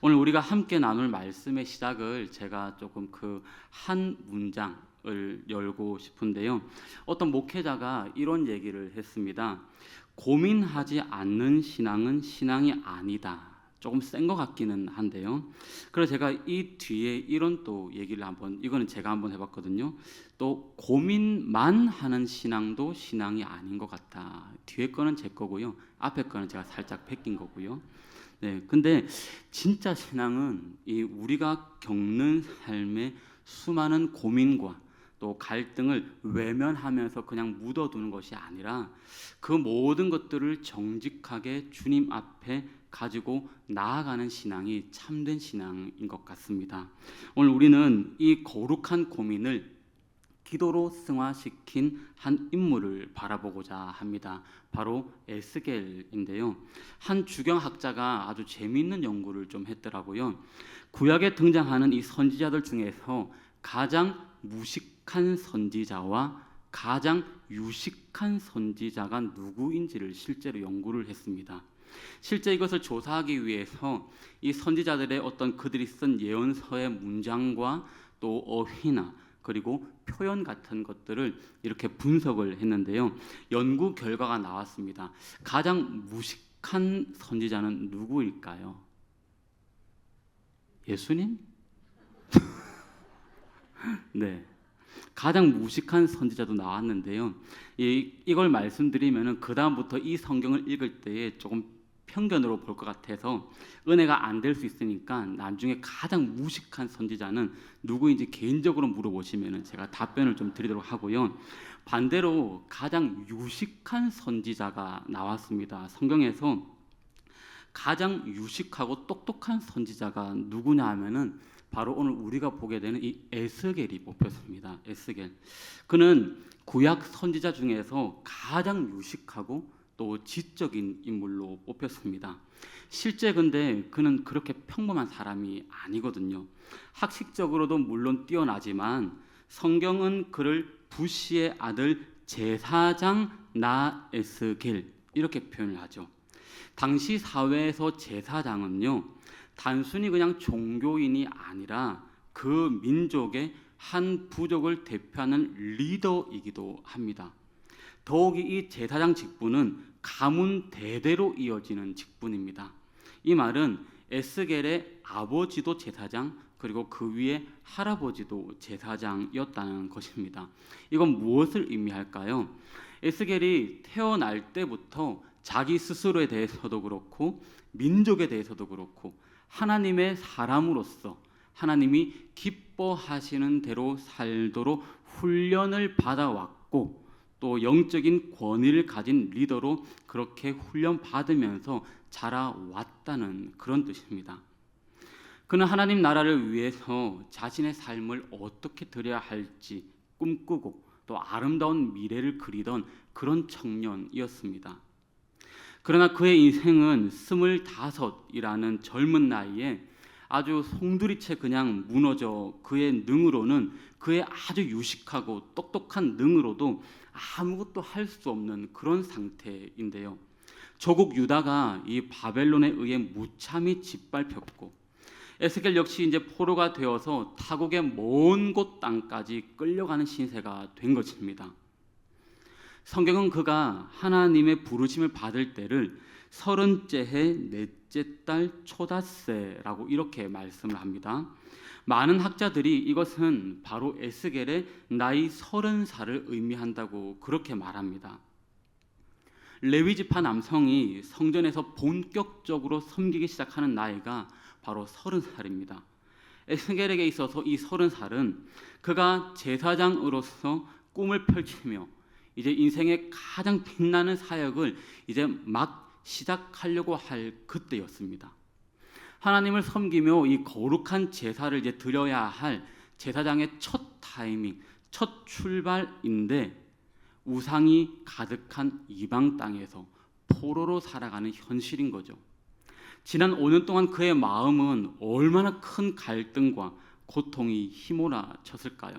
오늘 우리가 함께 나눌 말씀의 시작을 제가 조금 그 한 문장을 열고 싶은데요. 어떤 목회자가 이런 얘기를 했습니다. 고민하지 않는 신앙은 신앙이 아니다. 조금 센 것 같기는 한데요. 그래서 제가 이 뒤에 이런 또 얘기를 이거는 제가 한번 해봤거든요. 또 고민만 하는 신앙도 신앙이 아닌 것 같다. 뒤에 거는 제 거고요. 앞에 거는 제가 살짝 베낀 거고요. 네, 근데 진짜 신앙은 이 우리가 겪는 삶의 수많은 고민과 또 갈등을 외면하면서 그냥 묻어두는 것이 아니라 그 모든 것들을 정직하게 주님 앞에 가지고 나아가는 신앙이 참된 신앙인 것 같습니다. 오늘 우리는 이 거룩한 고민을 기도로 승화시킨 한 인물을 바라보고자 합니다. 바로 에스겔인데요. 한 주경학자가 아주 재미있는 연구를 좀 했더라고요. 구약에 등장하는 이 선지자들 중에서 가장 무식한 선지자와 가장 유식한 선지자가 누구인지를 실제로 연구를 했습니다. 실제 이것을 조사하기 위해서 이 선지자들의 어떤 그들이 쓴 예언서의 문장과 또 어휘나 그리고 표현 같은 것들을 이렇게 분석을 했는데요. 연구 결과가 나왔습니다. 가장 무식한 선지자는 누구일까요? 예수님? 네. 가장 무식한 선지자도 나왔는데요. 이걸 말씀드리면은 그 다음부터 이 성경을 읽을 때에 조금 편견으로 볼 것 같아서 은혜가 안 될 수 있으니까 나중에 가장 무식한 선지자는 누구인지 개인적으로 물어보시면은 제가 답변을 좀 드리도록 하고요. 반대로 가장 유식한 선지자가 나왔습니다. 성경에서 가장 유식하고 똑똑한 선지자가 누구냐 하면은 바로 오늘 우리가 보게 되는 이 에스겔이 뽑혔습니다. 에스겔. 그는 구약 선지자 중에서 가장 유식하고 또 지적인 인물로 뽑혔습니다. 실제 근데 그는 그렇게 평범한 사람이 아니거든요. 학식적으로도 물론 뛰어나지만 성경은 그를 부시의 아들 제사장 나에스겔 이렇게 표현을 하죠. 당시 사회에서 제사장은요, 단순히 그냥 종교인이 아니라 그 민족의 한 부족을 대표하는 리더이기도 합니다. 더욱이 이 제사장 직분은 가문 대대로 이어지는 직분입니다. 이 말은 에스겔의 아버지도 제사장 그리고 그 위에 할아버지도 제사장이었다는 것입니다. 이건 무엇을 의미할까요? 에스겔이 태어날 때부터 자기 스스로에 대해서도 그렇고 민족에 대해서도 그렇고 하나님의 사람으로서 하나님이 기뻐하시는 대로 살도록 훈련을 받아왔고 또 영적인 권위를 가진 리더로 그렇게 훈련받으면서 자라왔다는 그런 뜻입니다. 그는 하나님 나라를 위해서 자신의 삶을 어떻게 드려야 할지 꿈꾸고 또 아름다운 미래를 그리던 그런 청년이었습니다. 그러나 그의 인생은 25이라는 젊은 나이에 아주 송두리째 그냥 무너져 그의 능으로는 그의 아주 유식하고 똑똑한 능으로도 아무것도 할 수 없는 그런 상태인데요. 조국 유다가 이 바벨론에 의해 무참히 짓밟혔고 에스겔 역시 이제 포로가 되어서 타국의 먼 곳 땅까지 끌려가는 신세가 된 것입니다. 성경은 그가 하나님의 부르심을 받을 때를 30째 해 넷째 달 초닷새라고 이렇게 말씀을 합니다. 많은 학자들이 이것은 바로 에스겔의 나이 30살을 의미한다고 그렇게 말합니다. 레위 지파 남성이 성전에서 본격적으로 섬기기 시작하는 나이가 바로 30살입니다. 에스겔에게 있어서 이 30살은 그가 제사장으로서 꿈을 펼치며 이제 인생의 가장 빛나는 사역을 이제 막 시작하려고 할 그때였습니다. 하나님을 섬기며 이 거룩한 제사를 이제 드려야 할 제사장의 첫 타이밍, 첫 출발인데 우상이 가득한 이방 땅에서 포로로 살아가는 현실인 거죠. 지난 5년 동안 그의 마음은 얼마나 큰 갈등과 고통이 휘몰아쳤을까요?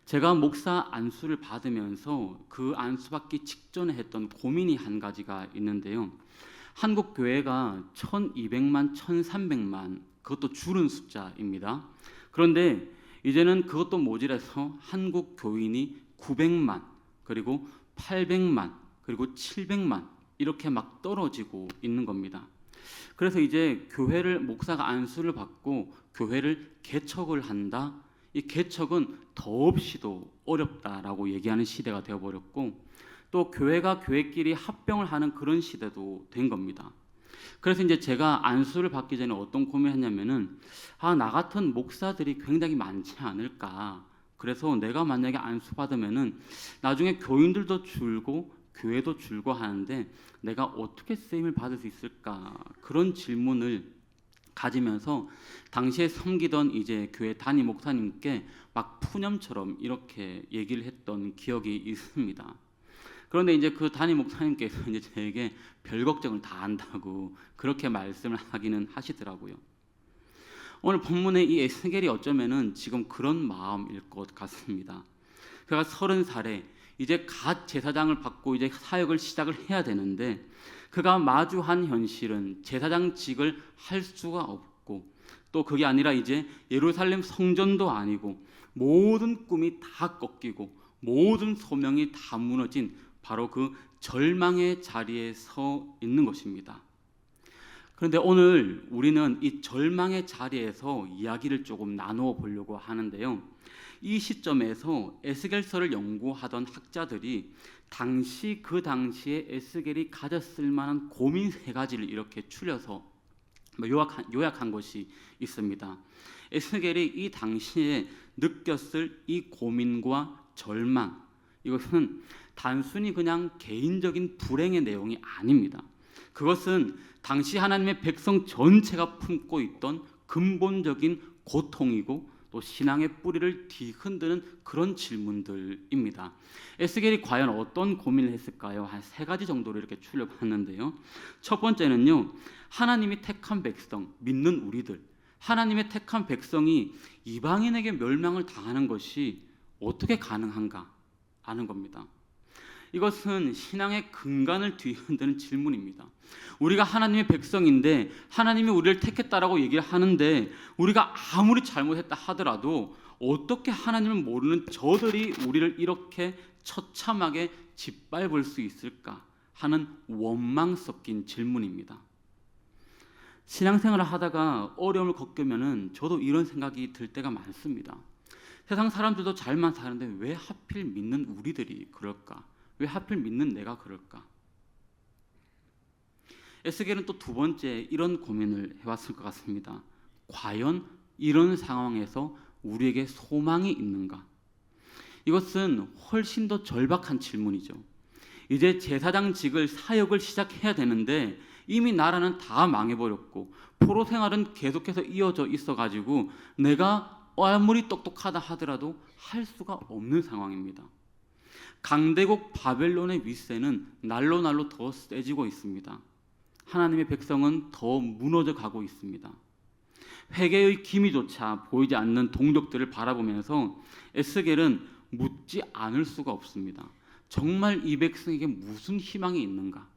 제가 목사 안수를 받으면서 그 안수 받기 직전에 했던 고민이 한 가지가 있는데요. 한국 교회가 1200만, 1300만, 그것도 줄은 숫자입니다. 그런데 이제는 그것도 모자라서 한국 교인이 900만, 그리고 800만, 그리고 700만 이렇게 막 떨어지고 있는 겁니다. 그래서 이제 교회를 목사가 안수를 받고 교회를 개척을 한다. 이 개척은 더없이도 어렵다라고 얘기하는 시대가 되어버렸고, 또 교회가 교회끼리 합병을 하는 그런 시대도 된 겁니다. 그래서 이제 제가 안수를 받기 전에 어떤 고민을 했냐면은, 나 같은 목사들이 굉장히 많지 않을까. 그래서 내가 만약에 안수 받으면은 나중에 교인들도 줄고 교회도 줄고 하는데 내가 어떻게 쓰임을 받을 수 있을까, 그런 질문을 가지면서 당시에 섬기던 이제 교회 담임 목사님께 막 푸념처럼 이렇게 얘기를 했던 기억이 있습니다. 그런데 이제 그 담임 목사님께서 이제 저에게 별 걱정을 다 한다고 그렇게 말씀을 하기는 하시더라고요. 오늘 본문의 이 에스겔이 어쩌면은 지금 그런 마음일 것 같습니다. 그가 30살에 이제 갓 제사장을 받고 이제 사역을 시작을 해야 되는데, 그가 마주한 현실은 제사장직을 할 수가 없고, 또 그게 아니라 이제 예루살렘 성전도 아니고 모든 꿈이 다 꺾이고 모든 소명이 다 무너진 바로 그 절망의 자리에 서 있는 것입니다. 그런데 오늘 우리는 이 절망의 자리에서 이야기를 조금 나누어 보려고 하는데요. 이 시점에서 에스겔서를 연구하던 학자들이 그 당시에 에스겔이 가졌을 만한 고민 3가지를 이렇게 추려서 요약한 것이 있습니다. 에스겔이 이 당시에 느꼈을 이 고민과 절망, 이것은 단순히 그냥 개인적인 불행의 내용이 아닙니다. 그것은 당시 하나님의 백성 전체가 품고 있던 근본적인 고통이고 또 신앙의 뿌리를 뒤흔드는 그런 질문들입니다. 에스겔이 과연 어떤 고민을 했을까요? 한 3가지 정도로 이렇게 추려봤는데요. 첫 번째는요, 하나님이 택한 백성, 믿는 우리들, 하나님의 택한 백성이 이방인에게 멸망을 당하는 것이 어떻게 가능한가 하는 겁니다. 이것은 신앙의 근간을 뒤흔드는 질문입니다. 우리가 하나님의 백성인데 하나님이 우리를 택했다라고 얘기를 하는데, 우리가 아무리 잘못했다 하더라도 어떻게 하나님을 모르는 저들이 우리를 이렇게 처참하게 짓밟을 수 있을까 하는 원망 섞인 질문입니다. 신앙생활을 하다가 어려움을 겪으면은 저도 이런 생각이 들 때가 많습니다. 세상 사람들도 잘만 사는데 왜 하필 믿는 우리들이 그럴까? 왜 하필 믿는 내가 그럴까? 에스겔은 또 2번째 이런 고민을 해왔을 것 같습니다. 과연 이런 상황에서 우리에게 소망이 있는가? 이것은 훨씬 더 절박한 질문이죠. 이제 제사장직을 사역을 시작해야 되는데 이미 나라는 다 망해버렸고 포로 생활은 계속해서 이어져 있어가지고 내가 아무리 똑똑하다 하더라도 할 수가 없는 상황입니다. 강대국 바벨론의 윗세는 날로 날로 더 세지고 있습니다. 하나님의 백성은 더 무너져 가고 있습니다. 회개의 기미조차 보이지 않는 동족들을 바라보면서 에스겔은 묻지 않을 수가 없습니다. 정말 이 백성에게 무슨 희망이 있는가?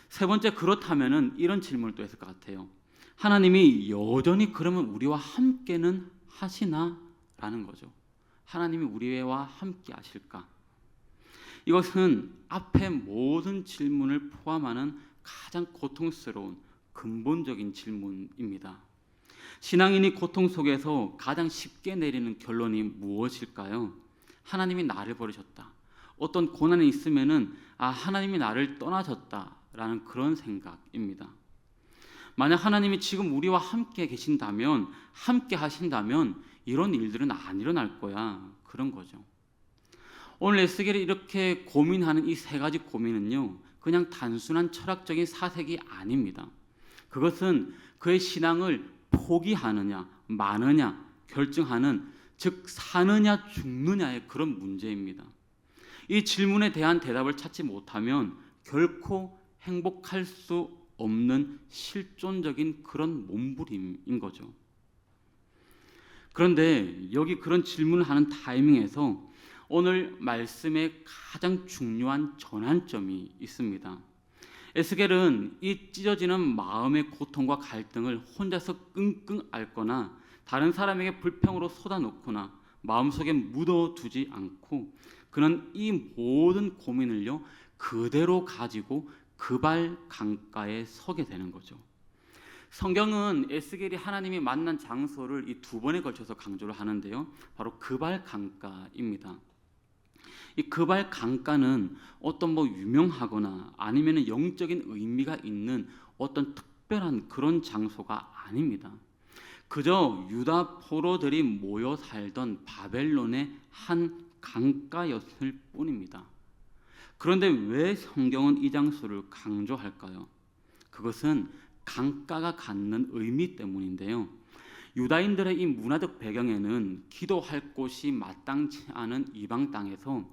3번째, 그렇다면은 이런 질문을 또 했을 것 같아요. 하나님이 여전히 그러면 우리와 함께는 하시나? 라는 거죠. 하나님이 우리와 함께 하실까? 이것은 앞에 모든 질문을 포함하는 가장 고통스러운 근본적인 질문입니다. 신앙인이 고통 속에서 가장 쉽게 내리는 결론이 무엇일까요? 하나님이 나를 버리셨다. 어떤 고난이 있으면은 하나님이 나를 떠나셨다라는 그런 생각입니다. 만약 하나님이 지금 우리와 함께 계신다면, 함께 하신다면 이런 일들은 안 일어날 거야, 그런 거죠. 오늘 에스겔이 이렇게 고민하는 이 3가지 고민은요, 그냥 단순한 철학적인 사색이 아닙니다. 그것은 그의 신앙을 포기하느냐 마느냐 결정하는, 즉 사느냐 죽느냐의 그런 문제입니다. 이 질문에 대한 대답을 찾지 못하면 결코 행복할 수 없는 실존적인 그런 몸부림인 거죠. 그런데 여기 그런 질문을 하는 타이밍에서 오늘 말씀의 가장 중요한 전환점이 있습니다. 에스겔은 이 찢어지는 마음의 고통과 갈등을 혼자서 끙끙 앓거나 다른 사람에게 불평으로 쏟아놓거나 마음속에 묻어두지 않고 그는 이 모든 고민을요 그대로 가지고 그발 강가에 서게 되는 거죠. 성경은 에스겔이 하나님이 만난 장소를 이 두 번에 걸쳐서 강조를 하는데요, 바로 그발 강가입니다. 이 그발 강가는 어떤 유명하거나 아니면 영적인 의미가 있는 어떤 특별한 그런 장소가 아닙니다. 그저 유다 포로들이 모여 살던 바벨론의 한 강가였을 뿐입니다. 그런데 왜 성경은 이 장소를 강조할까요? 그것은 강가가 갖는 의미 때문인데요. 유다인들의 이 문화적 배경에는 기도할 곳이 마땅치 않은 이방 땅에서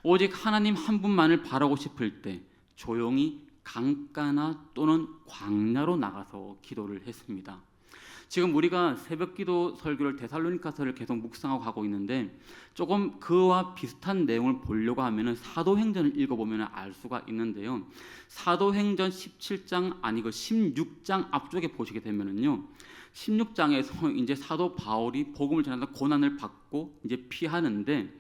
오직 하나님 한 분만을 바라고 싶을 때 조용히 강가나 또는 광야로 나가서 기도를 했습니다. 지금 우리가 새벽기도 설교를 데살로니가서를 계속 묵상하고 가고 있는데 조금 그와 비슷한 내용을 보려고 하면은 사도행전을 읽어보면 알 수가 있는데요. 사도행전 17장 아니고 16장 앞쪽에 보시게 되면은요. 16장에서 이제 사도 바울이 복음을 전하다 고난을 받고 이제 피하는데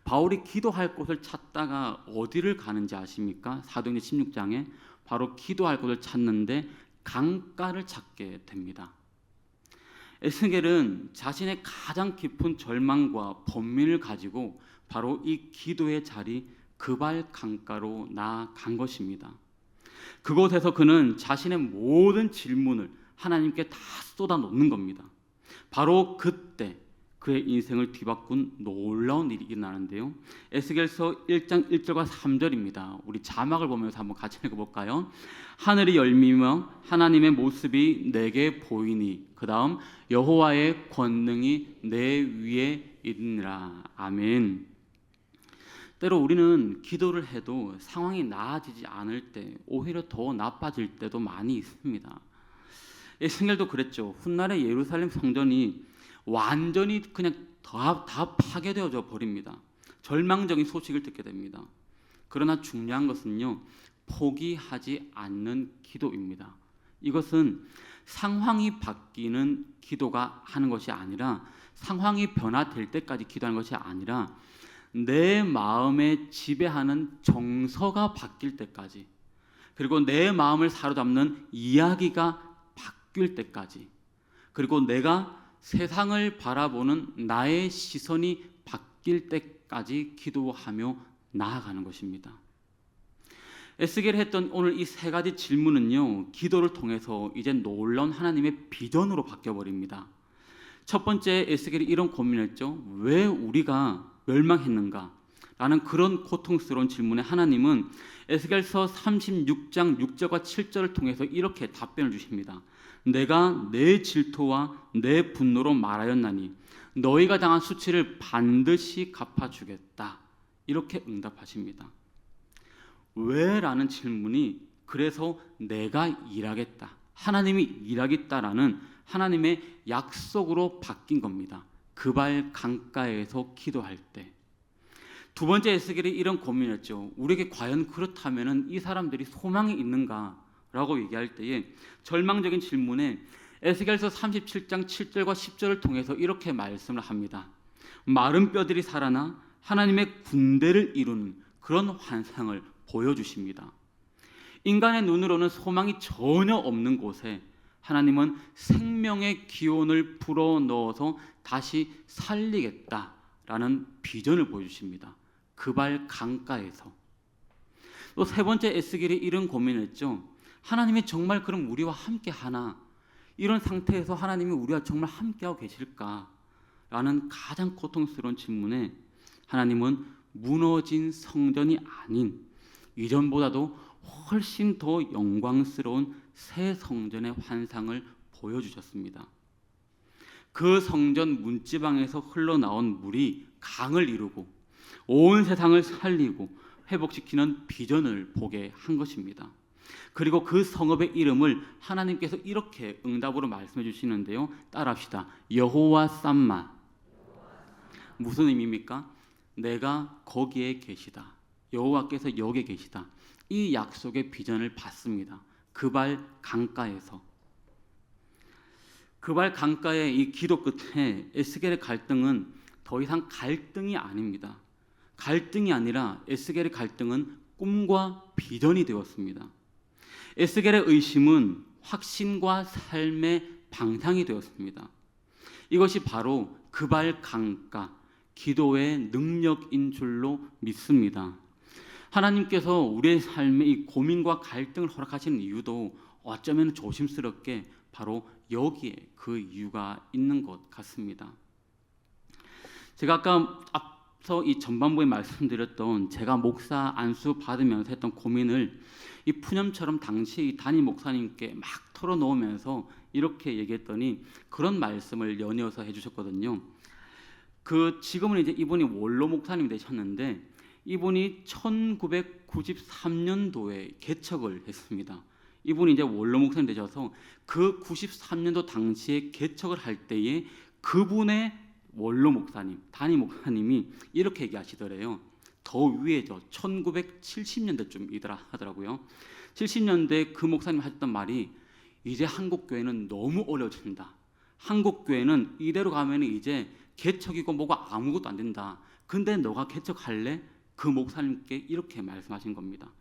바울이 기도할 곳을 찾다가 어디를 가는지 아십니까? 사도행전 16장에 바로 기도할 곳을 찾는데 강가를 찾게 됩니다. 에스겔은 자신의 가장 깊은 절망과 번민을 가지고 바로 이 기도의 자리 그발 강가로 나아간 것입니다. 그곳에서 그는 자신의 모든 질문을 하나님께 다 쏟아놓는 겁니다. 바로 그때 그의 인생을 뒤바꾼 놀라운 일이 일어나는데요. 에스겔서 1장 1절과 3절입니다. 우리 자막을 보면서 한번 같이 읽어볼까요? 하늘이 열리며 하나님의 모습이 내게 보이니 그 다음 여호와의 권능이 내 위에 있느라. 아멘. 때로 우리는 기도를 해도 상황이 나아지지 않을 때 오히려 더 나빠질 때도 많이 있습니다. 에스겔도 그랬죠. 훗날에 예루살렘 성전이 완전히 그냥 다 파괴되어져 버립니다. 절망적인 소식을 듣게 됩니다. 그러나 중요한 것은요, 포기하지 않는 기도입니다. 이것은 상황이 바뀌는 기도가 하는 것이 아니라 상황이 변화될 때까지 기도하는 것이 아니라 내 마음에 지배하는 정서가 바뀔 때까지, 그리고 내 마음을 사로잡는 이야기가 바뀔 때까지, 그리고 내가 세상을 바라보는 나의 시선이 바뀔 때까지 기도하며 나아가는 것입니다. 에스겔이 했던 오늘 이 세 가지 질문은요, 기도를 통해서 이제 놀라운 하나님의 비전으로 바뀌어버립니다. 첫 번째, 에스겔이 이런 고민했죠. 왜 우리가 멸망했는가? 라는 그런 고통스러운 질문에 하나님은 에스겔서 36장 6절과 7절을 통해서 이렇게 답변을 주십니다. 내가 내 질투와 내 분노로 말하였나니 너희가 당한 수치를 반드시 갚아주겠다. 이렇게 응답하십니다. 왜? 라는 질문이 그래서 내가 일하겠다, 하나님이 일하겠다라는 하나님의 약속으로 바뀐 겁니다. 그발 강가에서 기도할 때. 두 번째, 에스겔이 이런 고민했죠. 우리에게 과연 그렇다면 이 사람들이 소망이 있는가? 라고 얘기할 때에 절망적인 질문에 에스겔서 37장 7절과 10절을 통해서 이렇게 말씀을 합니다. 마른 뼈들이 살아나 하나님의 군대를 이루는 그런 환상을 보여주십니다. 인간의 눈으로는 소망이 전혀 없는 곳에 하나님은 생명의 기운을 불어넣어서 다시 살리겠다라는 비전을 보여주십니다. 그발 강가에서. 또 세 번째, 에스겔이 이런 고민을 했죠. 하나님이 정말 그럼 우리와 함께 하나? 이런 상태에서 하나님이 우리와 정말 함께하고 계실까? 라는 가장 고통스러운 질문에 하나님은 무너진 성전이 아닌 이전보다도 훨씬 더 영광스러운 새 성전의 환상을 보여주셨습니다. 그 성전 문지방에서 흘러나온 물이 강을 이루고 온 세상을 살리고 회복시키는 비전을 보게 한 것입니다. 그리고 그 성읍의 이름을 하나님께서 이렇게 응답으로 말씀해 주시는데요. 따라합시다. 여호와 쌈마. 무슨 의미입니까? 내가 거기에 계시다. 여호와께서 여기에 계시다. 이 약속의 비전을 받습니다. 그발 강가에서. 그발 강가의 이 기도 끝에 에스겔의 갈등은 더 이상 갈등이 아닙니다. 갈등이 아니라 에스겔의 갈등은 꿈과 비전이 되었습니다. 에스겔의 의심은 확신과 삶의 방향이 되었습니다. 이것이 바로 그발 강가, 기도의 능력인 줄로 믿습니다. 하나님께서 우리의 삶에 이 고민과 갈등을 허락하시는 이유도 어쩌면 조심스럽게 바로 여기에 그 이유가 있는 것 같습니다. 제가 아까 앞서 이 전반부에 말씀드렸던 제가 목사 안수 받으면서 했던 고민을 이 푸념처럼 당시 이 담임 목사님께 막 털어놓으면서 이렇게 얘기했더니 그런 말씀을 연이어서 해주셨거든요. 지금은 이제 이분이 원로 목사님이 되셨는데 이분이 1993년도에 개척을 했습니다. 이분이 이제 원로 목사님 되셔서 그 93년도 당시에 개척을 할 때에 그분의 원로 목사님, 담임 목사님이 이렇게 얘기하시더래요. 더 위에죠. 1970년대쯤이더라 하더라고요. 70년대 그 목사님 하셨던 말이 이제 한국 교회는 너무 어려워진다. 한국 교회는 이대로 가면 이제 개척이고 뭐가 아무것도 안 된다. 근데 너가 개척할래? 그 목사님께 이렇게 말씀하신 겁니다.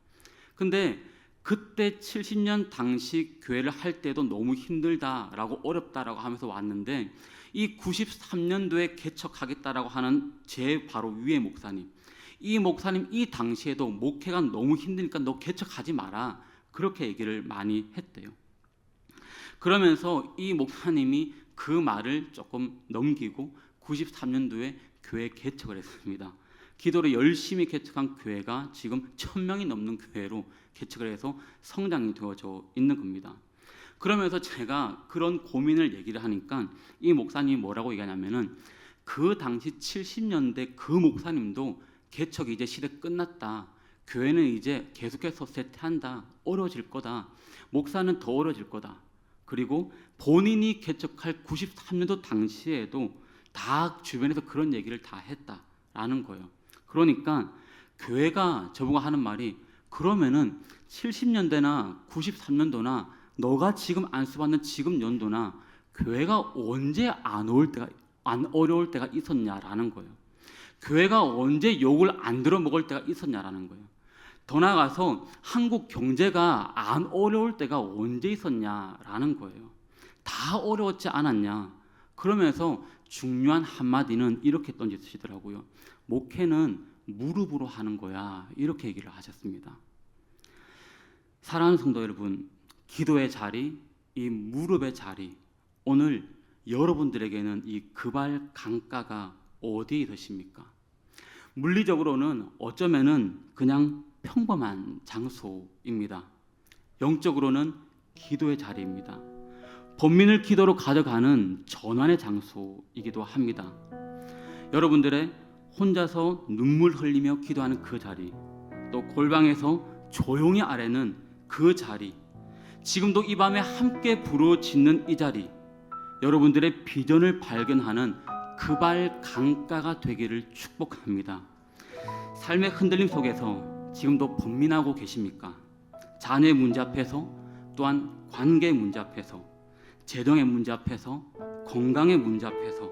근데 그때 70년 당시 교회를 할 때도 너무 힘들다라고 어렵다라고 하면서 왔는데 이 93년도에 개척하겠다라고 하는 제 바로 위에 목사님, 이 목사님 이 당시에도 목회가 너무 힘드니까 너 개척하지 마라 그렇게 얘기를 많이 했대요. 그러면서 이 목사님이 그 말을 조금 넘기고 93년도에 교회 개척을 했습니다. 기도를 열심히 개척한 교회가 지금 1000명이 넘는 교회로 개척을 해서 성장이 되어져 있는 겁니다. 그러면서 제가 그런 고민을 얘기를 하니까 이 목사님이 뭐라고 얘기하냐면은 그 당시 70년대 그 목사님도 개척이 이제 시대 끝났다. 교회는 이제 계속해서 쇠퇴한다. 어려워질 거다. 목사는 더 어려워질 거다. 그리고 본인이 개척할 93년도 당시에도 다 주변에서 그런 얘기를 다 했다라는 거예요. 그러니까 교회가 저보고 하는 말이 그러면은 70년대나 93년도나 너가 지금 안수받는 지금 연도나 교회가 언제 안 어려울 때가 있었냐라는 거예요. 교회가 언제 욕을 안 들어먹을 때가 있었냐라는 거예요. 더 나아가서 한국 경제가 안 어려울 때가 언제 있었냐라는 거예요. 다 어려웠지 않았냐. 그러면서 중요한 한마디는 이렇게 던지시더라고요. 목회는 무릎으로 하는 거야. 이렇게 얘기를 하셨습니다. 사랑하는 성도 여러분, 기도의 자리, 이 무릎의 자리, 오늘 여러분들에게는 이 그발 강가가 어디에 있으십니까? 물리적으로는 어쩌면은 그냥 평범한 장소입니다. 영적으로는 기도의 자리입니다. 범민을 기도로 가져가는 전환의 장소이기도 합니다. 여러분들의 혼자서 눈물 흘리며 기도하는 그 자리, 또 골방에서 조용히 아뢰는 그 자리, 지금도 이 밤에 함께 부르짖는 이 자리, 여러분들의 비전을 발견하는 그발 강가가 되기를 축복합니다. 삶의 흔들림 속에서 지금도 번민하고 계십니까? 자녀의 문제 앞에서, 또한 관계 문제 앞에서, 재정의 문제 앞에서, 건강의 문제 앞에서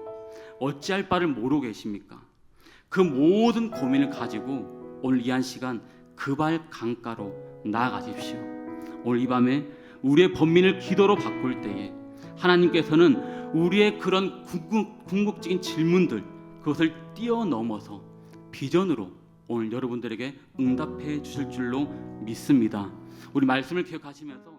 어찌할 바를 모르고 계십니까? 그 모든 고민을 가지고 오늘 이 한 시간 그발 강가로 나아가십시오. 오늘 이 밤에 우리의 번민을 기도로 바꿀 때에 하나님께서는 우리의 그런 궁극적인 질문들, 그것을 뛰어넘어서 비전으로 오늘 여러분들에게 응답해 주실 줄로 믿습니다. 우리 말씀을 기억하시면서